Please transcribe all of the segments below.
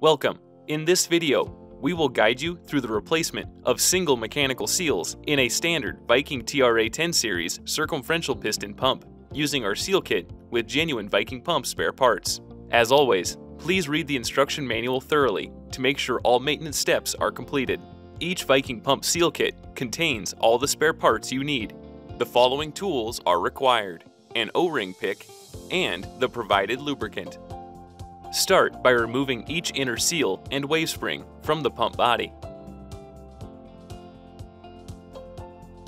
Welcome. In this video, we will guide you through the replacement of single mechanical seals in a standard Viking TRA 10 series circumferential piston pump using our seal kit with genuine Viking Pump spare parts. As always, please read the instruction manual thoroughly to make sure all maintenance steps are completed. Each Viking Pump seal kit contains all the spare parts you need. The following tools are required: an O-ring pick and the provided lubricant. Start by removing each inner seal and wave spring from the pump body.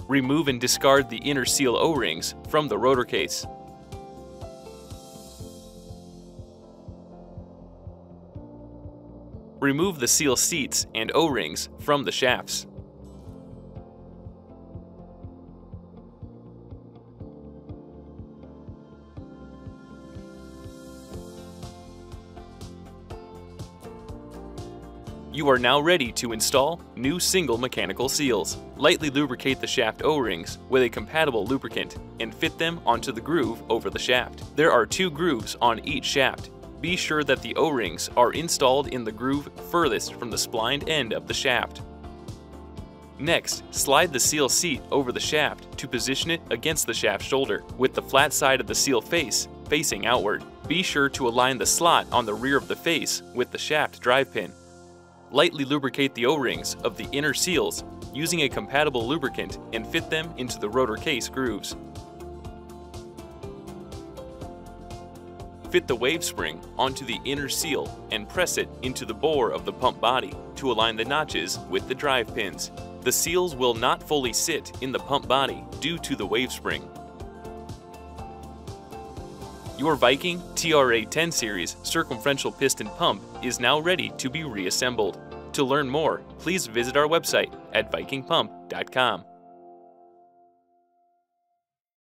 Remove and discard the inner seal O-rings from the rotor case. Remove the seal seats and O-rings from the shafts. You are now ready to install new single mechanical seals. Lightly lubricate the shaft O-rings with a compatible lubricant and fit them onto the groove over the shaft. There are 2 grooves on each shaft. Be sure that the O-rings are installed in the groove furthest from the splined end of the shaft. Next, slide the seal seat over the shaft to position it against the shaft shoulder, with the flat side of the seal face facing outward. Be sure to align the slot on the rear of the face with the shaft drive pin. Lightly lubricate the O-rings of the inner seals using a compatible lubricant and fit them into the rotor case grooves. Fit the wave spring onto the inner seal and press it into the bore of the pump body to align the notches with the drive pins. The seals will not fully sit in the pump body due to the wave spring. Your Viking TRA 10 series circumferential piston pump is now ready to be reassembled. To learn more, please visit our website at vikingpump.com.